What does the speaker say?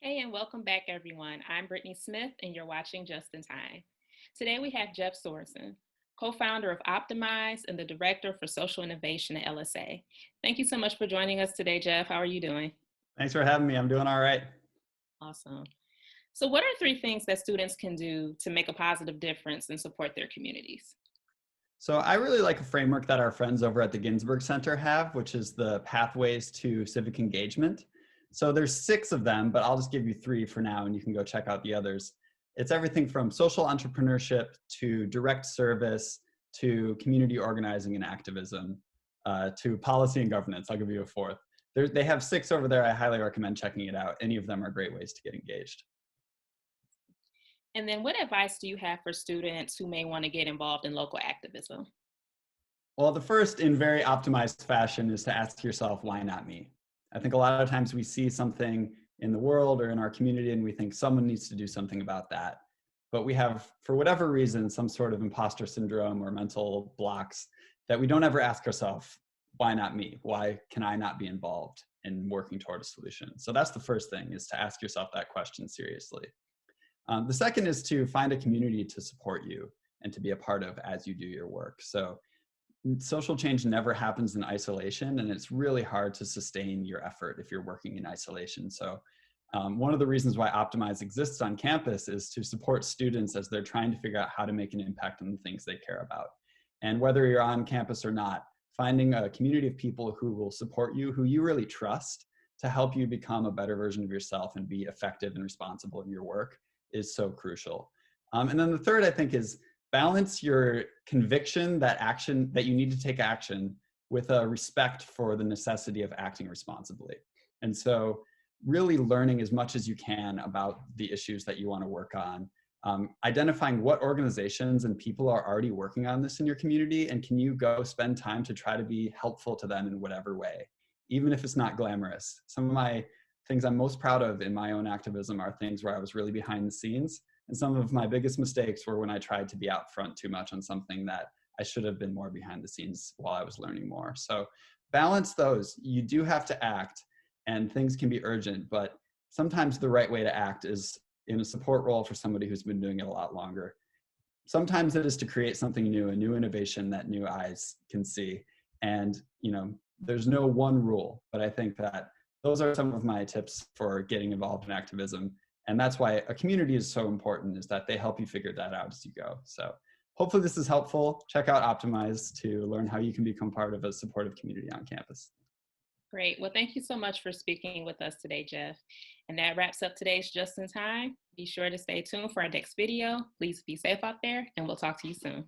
Hey, and welcome back, everyone. I'm Brittany Smith, and you're watching Just in Time. Today, we have Jeff Sorensen, co-founder of Optimize and the director for social innovation at LSA. Thank you so much for joining us today, Jeff. How are you doing? Thanks for having me. I'm doing all right. Awesome. So what are three things that students can do to make a positive difference and support their communities? So I really like a framework that our friends over at the Ginsberg Center have, which is the Pathways to Civic Engagement. So there's 6 of them, but I'll just give you 3 for now, and you can go check out the others. It's everything from social entrepreneurship to direct service to community organizing and activism to policy and governance. I'll give you a fourth. They have 6 over there. I highly recommend checking it out. Any of them are great ways to get engaged. And then what advice do you have for students who may want to get involved in local activism? Well, the first, in very optimized fashion, is to ask yourself, why not me? I think a lot of times we see something in the world or in our community and we think someone needs to do something about that. But we have, for whatever reason, some sort of imposter syndrome or mental blocks that we don't ever ask ourselves, why not me? Why can I not be involved in working toward a solution? So that's the first thing, is to ask yourself that question seriously. The second is to find a community to support you and to be a part of as you do your work. So social change never happens in isolation, and it's really hard to sustain your effort if you're working in isolation. So one of the reasons why Optimize exists on campus is to support students as they're trying to figure out how to make an impact on the things they care about. And whether you're on campus or not, finding a community of people who will support you, who you really trust, to help you become a better version of yourself and be effective and responsible in your work is so crucial. And then the third, I think, is balance your conviction that you need to take action with a respect for the necessity of acting responsibly. And so really learning as much as you can about the issues that you want to work on, identifying what organizations and people are already working on this in your community, and can you go spend time to try to be helpful to them in whatever way, even if it's not glamorous. Some of my things I'm most proud of in my own activism are things where I was really behind the scenes. And some of my biggest mistakes were when I tried to be out front too much on something that I should have been more behind the scenes while I was learning more. So balance those. You do have to act, and things can be urgent, but sometimes the right way to act is in a support role for somebody who's been doing it a lot longer. Sometimes it is to create something new, a new innovation that new eyes can see. And, there's no one rule, but I think that those are some of my tips for getting involved in activism. And that's why a community is so important, is that they help you figure that out as you go. So hopefully this is helpful. Check out Optimize to learn how you can become part of a supportive community on campus. Great. Well, thank you so much for speaking with us today, Jeff. And that wraps up today's Just in Time. Be sure to stay tuned for our next video. Please be safe out there, and we'll talk to you soon.